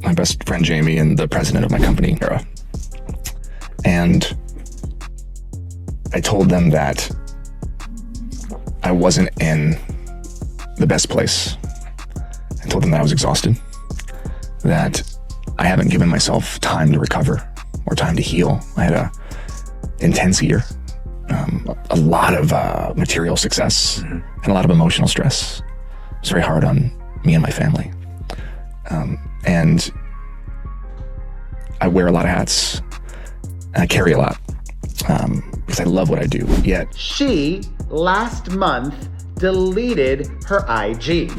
my best friend Jamie and the president of my company, Era. And I told them that I wasn't in the best place. I told them that I was exhausted, that I haven't given myself time to recover or time to heal. I had an intense year, a lot of material success and a lot of emotional stress. It was very hard on me and my family. And I wear a lot of hats, and I carry a lot because I love what I do. Yet she, last month, deleted her IG.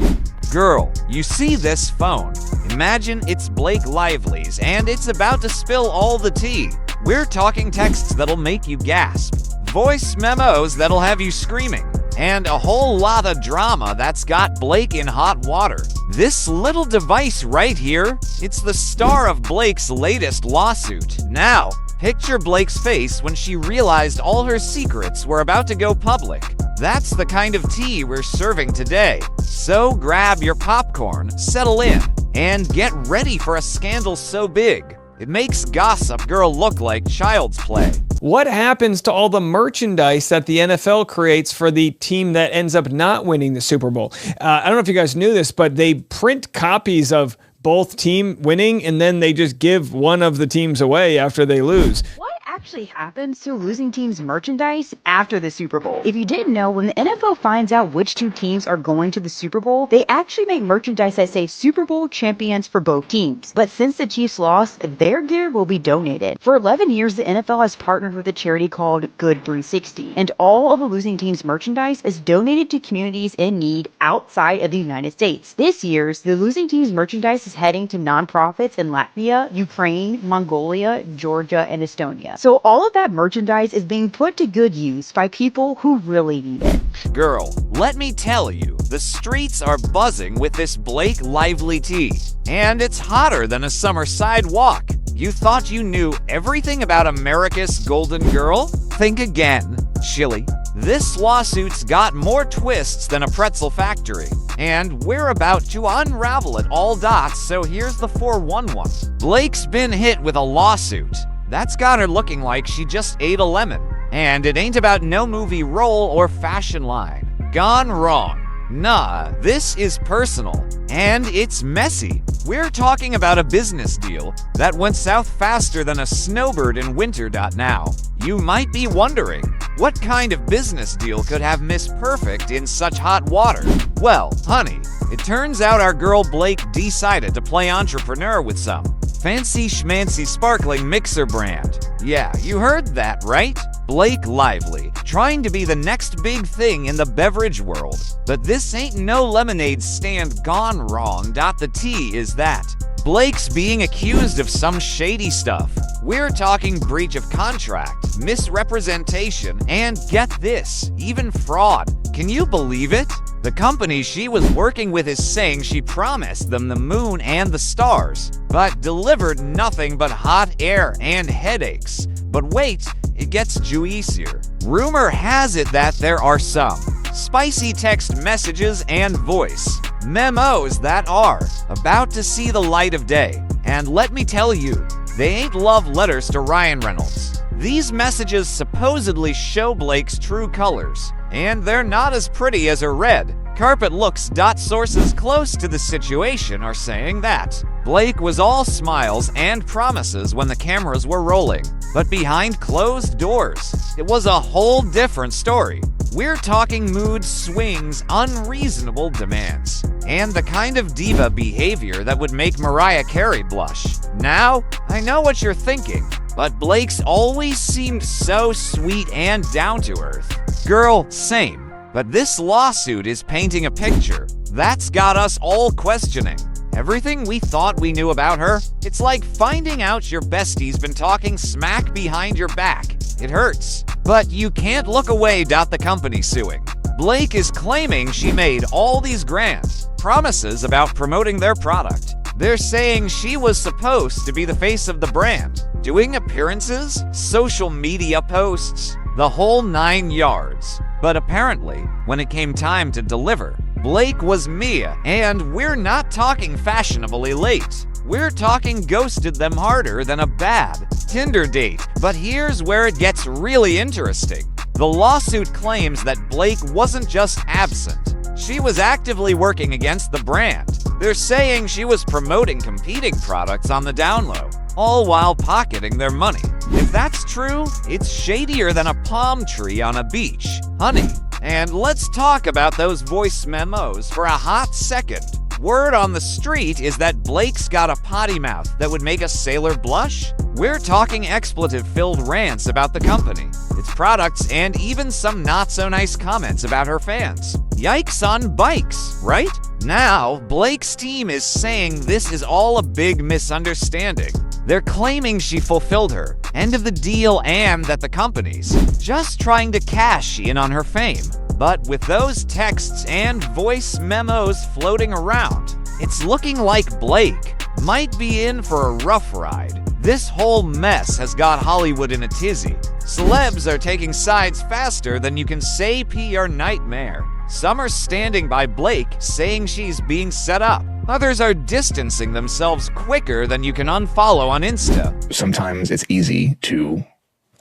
Girl, you see this phone. Imagine it's Blake Lively's and it's about to spill all the tea. We're talking texts that'll make you gasp, voice memos that'll have you screaming, and a whole lot of drama that's got Blake in hot water. This little device right here, it's the star of Blake's latest lawsuit. Now, picture Blake's face when she realized all her secrets were about to go public. That's the kind of tea we're serving today. So grab your popcorn, settle in, and get ready for a scandal so big it makes Gossip Girl look like child's play. What happens to all the merchandise that the NFL creates for the team that ends up not winning the Super Bowl? I don't know if you guys knew this, but they print copies of both team winning, and then they just give one of the teams away after they lose. What actually happens to losing teams' merchandise after the Super Bowl? If you didn't know, when the NFL finds out which two teams are going to the Super Bowl, they actually make merchandise that say Super Bowl champions for both teams. But since the Chiefs lost, their gear will be donated. For 11 years, the NFL has partnered with a charity called Good 360, and all of the losing teams' merchandise is donated to communities in need outside of the United States. This year's, the losing teams' merchandise is heading to nonprofits in Latvia, Ukraine, Mongolia, Georgia, and Estonia. So all of that merchandise is being put to good use by people who really need it. Girl, let me tell you, the streets are buzzing with this Blake Lively tea. And it's hotter than a summer sidewalk. You thought you knew everything about America's Golden Girl? Think again. Chili. This lawsuit's got more twists than a pretzel factory. And we're about to unravel it all dots, so here's the 411. Blake's been hit with a lawsuit. That's got her looking like she just ate a lemon. And it ain't about no movie role or fashion line. Gone wrong. Nah, this is personal. And it's messy. We're talking about a business deal that went south faster than a snowbird in winter. Now, you might be wondering, what kind of business deal could have Miss Perfect in such hot water? Well, honey, it turns out our girl Blake decided to play entrepreneur with some fancy schmancy sparkling mixer brand. Yeah, you heard that right? Blake Lively, trying to be the next big thing in the beverage world. But this ain't no lemonade stand gone wrong. The tea is that Blake's being accused of some shady stuff. We're talking breach of contract, misrepresentation, and get this, even fraud. Can you believe it? The company she was working with is saying she promised them the moon and the stars, but delivered nothing but hot air and headaches. But wait, it gets juicier. Rumor has it that there are some spicy text messages and voice memos that are about to see the light of day. And let me tell you, they ain't love letters to Ryan Reynolds. These messages supposedly show Blake's true colors, and they're not as pretty as her red carpet looks. Sources close to the situation are saying that Blake was all smiles and promises when the cameras were rolling, but behind closed doors, it was a whole different story. We're talking mood swings, unreasonable demands, and the kind of diva behavior that would make Mariah Carey blush. Now, I know what you're thinking, but Blake's always seemed so sweet and down to earth. Girl, same. But this lawsuit is painting a picture that's got us all questioning everything we thought we knew about her. It's like finding out your bestie's been talking smack behind your back. It hurts, but you can't look away. The company suing Blake is claiming she made all these grand promises about promoting their product. They're saying she was supposed to be the face of the brand, doing appearances, social media posts, the whole 9 yards. But apparently, when it came time to deliver, Blake was Mia, and we're not talking fashionably late. We're talking ghosted them harder than a bad Tinder date. But here's where it gets really interesting. The lawsuit claims that Blake wasn't just absent. She was actively working against the brand. They're saying she was promoting competing products on the down low, all while pocketing their money. If that's true, it's shadier than a palm tree on a beach. Honey, and let's talk about those voice memos for a hot second. Word on the street is that Blake's got a potty mouth that would make a sailor blush. We're talking expletive-filled rants about the company, its products, and even some not-so-nice comments about her fans. Yikes on bikes, right? Now, Blake's team is saying this is all a big misunderstanding. They're claiming she fulfilled her end of the deal and that the company's just trying to cash in on her fame. But with those texts and voice memos floating around, it's looking like Blake might be in for a rough ride. This whole mess has got Hollywood in a tizzy. Celebs are taking sides faster than you can say PR nightmare. Some are standing by Blake, saying she's being set up. Others are distancing themselves quicker than you can unfollow on Insta. Sometimes it's easy to,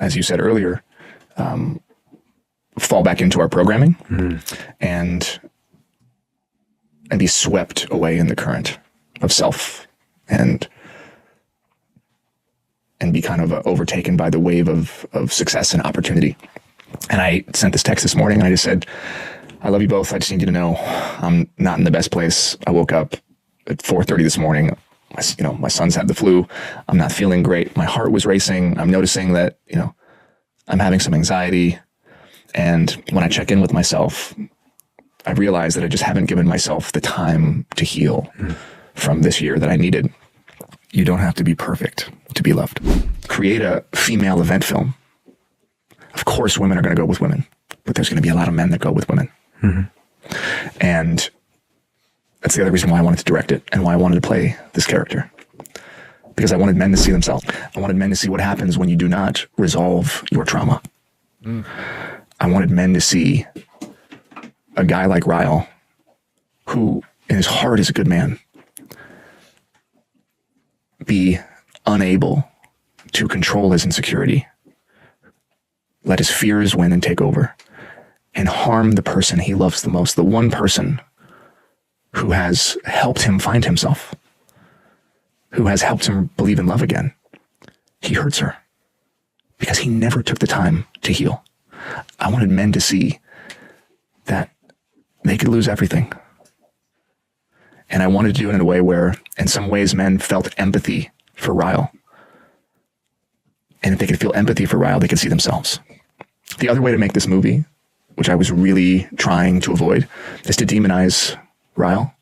as you said earlier, fall back into our programming and be swept away in the current of self and be kind of overtaken by the wave of success and opportunity. And I sent this text this morning and I just said, I love you both. I just need you to know I'm not in the best place. I woke up at 4:30 this morning. My son's had the flu. I'm not feeling great. My heart was racing. I'm noticing that, I'm having some anxiety. And when I check in with myself, I realize that I just haven't given myself the time to heal from this year that I needed. You don't have to be perfect to be loved. Create a female event film. Of course, women are going to go with women, but there's going to be a lot of men that go with women. And that's the other reason why I wanted to direct it and why I wanted to play this character. Because I wanted men to see themselves. I wanted men to see what happens when you do not resolve your trauma. I wanted men to see a guy like Ryle, who in his heart is a good man, be unable to control his insecurity, let his fears win and take over, and harm the person he loves the most, the one person who has helped him find himself, who has helped him believe in love again. He hurts her because he never took the time to heal. I wanted men to see that they could lose everything. And I wanted to do it in a way where, in some ways, men felt empathy for Ryle. And if they could feel empathy for Ryle, they could see themselves. The other way to make this movie, which I was really trying to avoid, is to demonize Ryle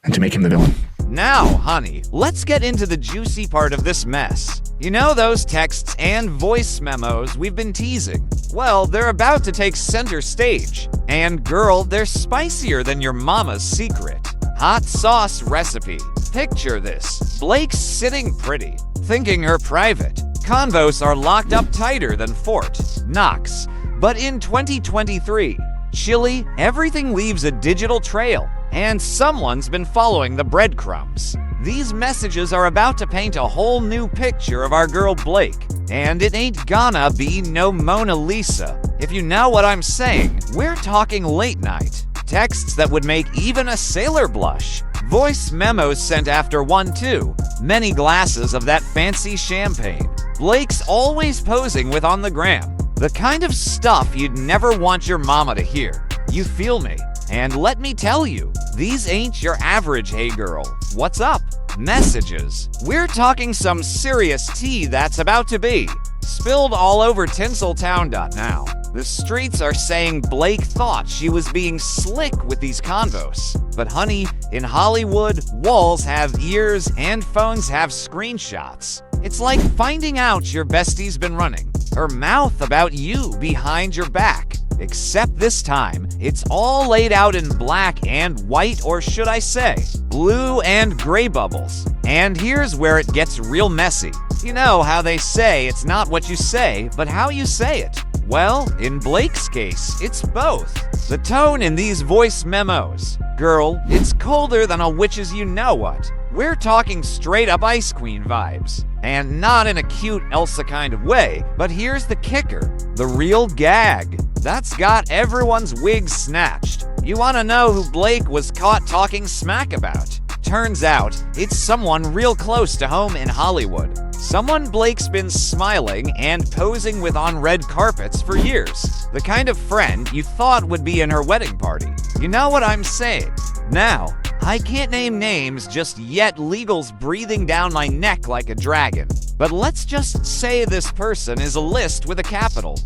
and to make him the villain. Now, honey, let's get into the juicy part of this mess. You know those texts and voice memos we've been teasing? Well, they're about to take center stage. And girl, they're spicier than your mama's secret. Hot sauce recipe. Picture this. Blake's sitting pretty, thinking her private. Convos are locked up tighter than Fort Knox. But in 2023, Chile, everything leaves a digital trail, and someone's been following the breadcrumbs. These messages are about to paint a whole new picture of our girl Blake, and it ain't gonna be no Mona Lisa. If you know what I'm saying, we're talking late night. Texts that would make even a sailor blush. Voice memos sent after 1-2. Many glasses of that fancy champagne. Blake's always posing with on the gram. The kind of stuff you'd never want your mama to hear. You feel me? And let me tell you, these ain't your average hey girl, what's up? Messages. We're talking some serious tea that's about to be spilled all over Tinseltown.now. The streets are saying Blake thought she was being slick with these convos. But honey, in Hollywood, walls have ears and phones have screenshots. It's like finding out your bestie's been running her mouth about you behind your back. Except this time, it's all laid out in black and white, or should I say, blue and gray bubbles. And here's where it gets real messy. You know how they say it's not what you say, but how you say it. Well, in Blake's case, it's both. The tone in these voice memos. Girl, it's colder than a witch's you-know-what. We're talking straight-up Ice Queen vibes. And not in a cute Elsa kind of way, but here's the kicker. The real gag. That's got everyone's wigs snatched. You wanna know who Blake was caught talking smack about? Turns out, it's someone real close to home in Hollywood. Someone Blake's been smiling and posing with on red carpets for years. The kind of friend you thought would be in her wedding party. You know what I'm saying? Now, I can't name names just yet, legal's breathing down my neck like a dragon. But let's just say this person is a list with a capital.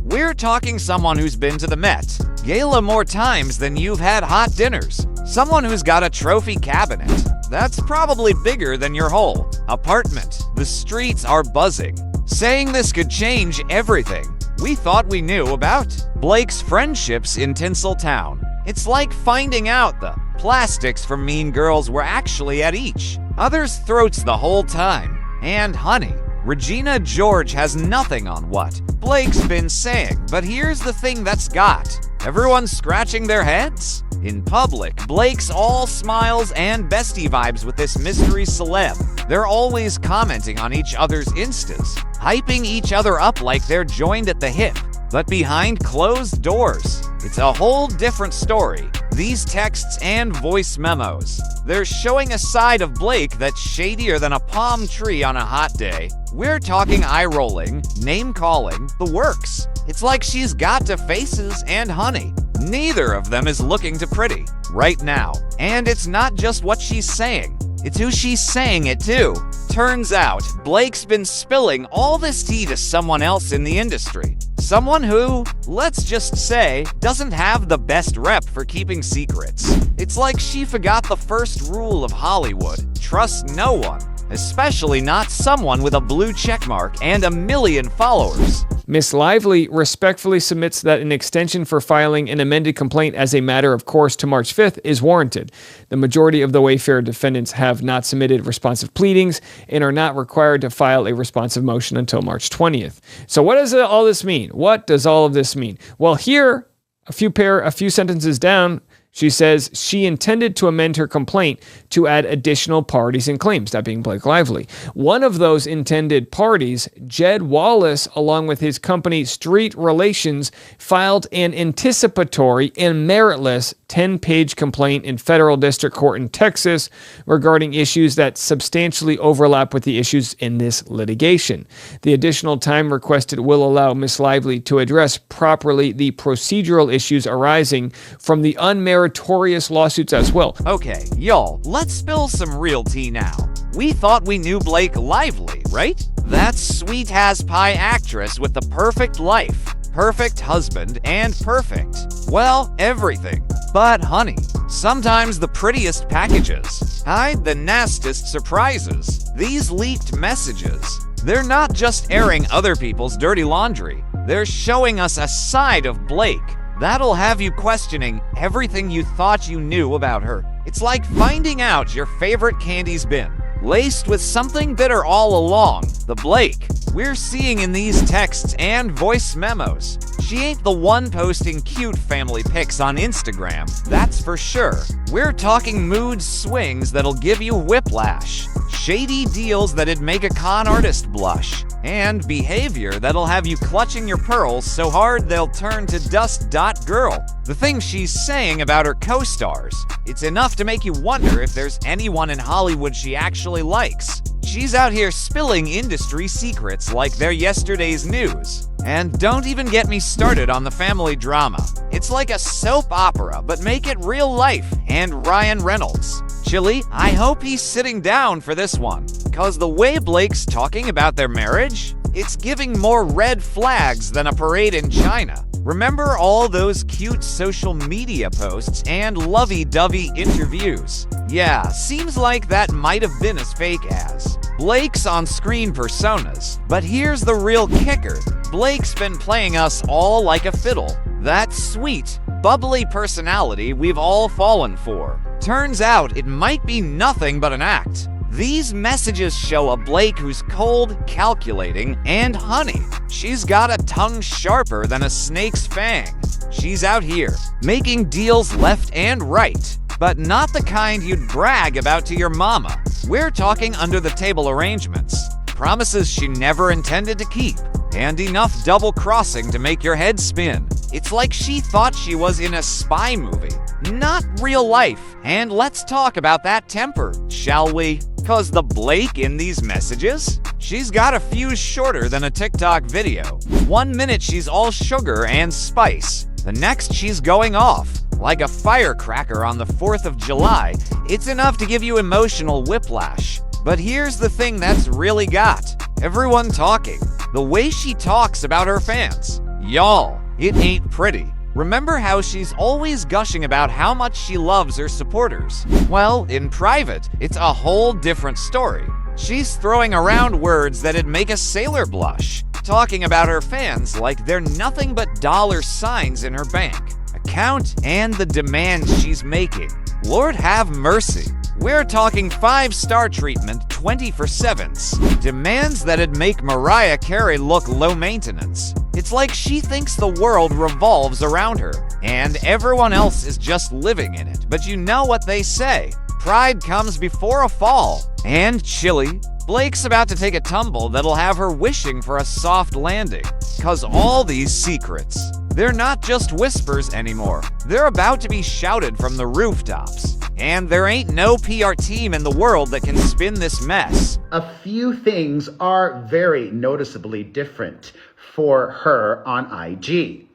We're talking someone who's been to the Met Gala more times than you've had hot dinners. Someone who's got a trophy cabinet. That's probably bigger than your whole apartment. The streets are buzzing. Saying this could change everything we thought we knew about Blake's friendships in Tinseltown. It's like finding out the plastics from Mean Girls were actually at each other's throats the whole time. And honey, Regina George has nothing on what Blake's been saying, but here's the thing that's got everyone scratching their heads. In public, Blake's all smiles and bestie vibes with this mystery celeb. They're always commenting on each other's instas, hyping each other up like they're joined at the hip. But behind closed doors, it's a whole different story. These texts and voice memos, they're showing a side of Blake that's shadier than a palm tree on a hot day. We're talking eye-rolling, name-calling, the works. It's like she's got to faces and honey. Neither of them is looking too pretty right now. And it's not just what she's saying, it's who she's saying it to. Turns out, Blake's been spilling all this tea to someone else in the industry. Someone who, let's just say, doesn't have the best rep for keeping secrets. It's like she forgot the first rule of Hollywood: trust no one, especially not someone with a blue checkmark and 1 million followers. Miss Lively respectfully submits that an extension for filing an amended complaint as a matter of course to March 5th is warranted. The majority of the Wayfair defendants have not submitted responsive pleadings and are not required to file a responsive motion until March 20th. So what does all this mean? What does all of this mean? Well, here, a few sentences down, she says she intended to amend her complaint to add additional parties and claims, that being Blake Lively. One of those intended parties, Jed Wallace, along with his company Street Relations, filed an anticipatory and meritless 10-page complaint in federal district court in Texas regarding issues that substantially overlap with the issues in this litigation. The additional time requested will allow Ms. Lively to address properly the procedural issues arising from the unmeritorious lawsuits as well. Okay, y'all, let's spill some real tea now. We thought we knew Blake Lively, right? That sweet has-pie actress with the perfect life, perfect husband, and perfect, well, everything. But honey, sometimes the prettiest packages hide the nastiest surprises. These leaked messages, they're not just airing other people's dirty laundry. They're showing us a side of Blake that'll have you questioning everything you thought you knew about her. It's like finding out your favorite candy's been laced with something bitter all along. The Blake we're seeing in these texts and voice memos, she ain't the one posting cute family pics on Instagram, that's for sure. We're talking mood swings that'll give you whiplash, shady deals that'd make a con artist blush, and behavior that'll have you clutching your pearls so hard they'll turn to dust. Girl, the things she's saying about her co-stars, it's enough to make you wonder if there's anyone in Hollywood she actually likes. She's out here spilling industry secrets like they're yesterday's news. And don't even get me started on the family drama. It's like a soap opera, but make it real life. And Ryan Reynolds. Chili, I hope he's sitting down for this one. Cause the way Blake's talking about their marriage, it's giving more red flags than a parade in China. Remember all those cute social media posts and lovey-dovey interviews? Yeah, seems like that might have been as fake as Blake's on-screen personas. But here's the real kicker. Blake's been playing us all like a fiddle. That sweet, bubbly personality we've all fallen for. Turns out it might be nothing but an act. These messages show a Blake who's cold, calculating, and honey. She's got a tongue sharper than a snake's fang. She's out here, making deals left and right, but not the kind you'd brag about to your mama. We're talking under-the-table arrangements, promises she never intended to keep, and enough double-crossing to make your head spin. It's like she thought she was in a spy movie, not real life. And let's talk about that temper, shall we? 'Cause the Blake in these messages? She's got a fuse shorter than a TikTok video. 1 minute she's all sugar and spice. The next she's going off. Like a firecracker on the 4th of July, it's enough to give you emotional whiplash. But here's the thing that's really got everyone talking. The way she talks about her fans. Y'all, it ain't pretty. Remember how she's always gushing about how much she loves her supporters? Well, in private, it's a whole different story. She's throwing around words that'd make a sailor blush, talking about her fans like they're nothing but dollar signs in her bank account and the demands she's making. Lord have mercy. We're talking 5-star treatment 24/7s. Demands that'd make Mariah Carey look low maintenance. It's like she thinks the world revolves around her, and everyone else is just living in it. But you know what they say. Pride comes before a fall. And chilly, Blake's about to take a tumble that'll have her wishing for a soft landing. 'Cause all these secrets, they're not just whispers anymore. They're about to be shouted from the rooftops. And there ain't no PR team in the world that can spin this mess. A few things are very noticeably different for her on IG.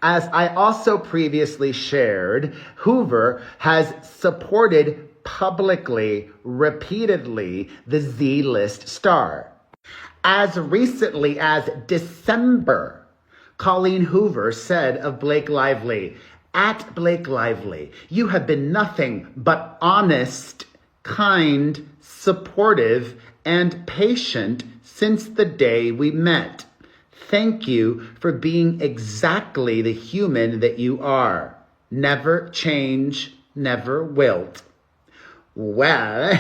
As I also previously shared, Hoover has supported publicly, repeatedly, the Z-list star. As recently as December, Colleen Hoover said of Blake Lively, "At Blake Lively, you have been nothing but honest, kind, supportive, and patient since the day we met. Thank you for being exactly the human that you are. Never change, never wilt." Well,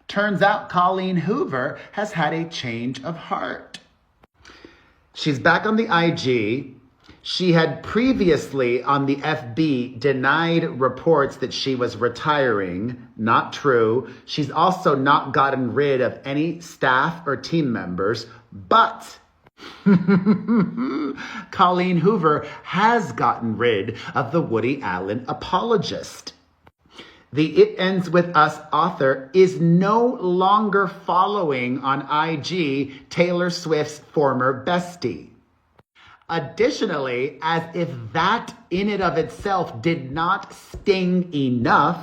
turns out Colleen Hoover has had a change of heart. She's back on the IG. She had previously on the FB denied reports that she was retiring. Not true. She's also not gotten rid of any staff or team members, but Colleen Hoover has gotten rid of the Woody Allen apologist. The It Ends With Us author is no longer following on IG Taylor Swift's former bestie. Additionally, as if that in and of itself did not sting enough,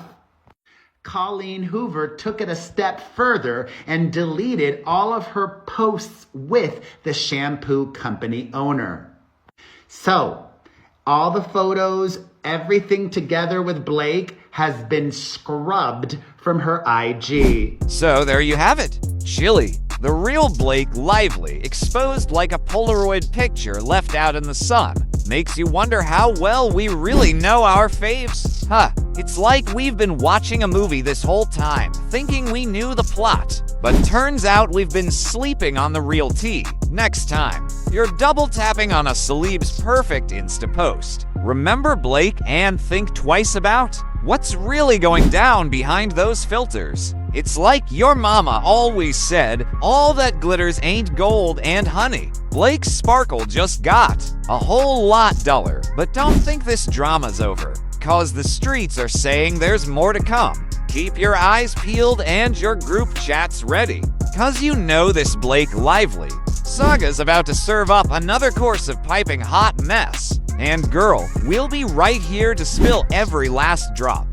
Colleen Hoover took it a step further and deleted all of her posts with the shampoo company owner. So, all the photos, everything together with Blake has been scrubbed from her IG. So there you have it. Chilly. The real Blake Lively, exposed like a Polaroid picture left out in the sun. Makes you wonder how well we really know our faves. It's like we've been watching a movie this whole time, thinking we knew the plot. But turns out we've been sleeping on the real tea. Next time, you're double tapping on a celeb's perfect Insta post. Remember Blake and think twice about what's really going down behind those filters. It's like your mama always said, all that glitters ain't gold and honey. Blake's sparkle just got a whole lot duller. But don't think this drama's over, 'cause the streets are saying there's more to come. Keep your eyes peeled and your group chats ready, 'cause you know this Blake Lively saga's about to serve up another course of piping hot mess. And girl, we'll be right here to spill every last drop.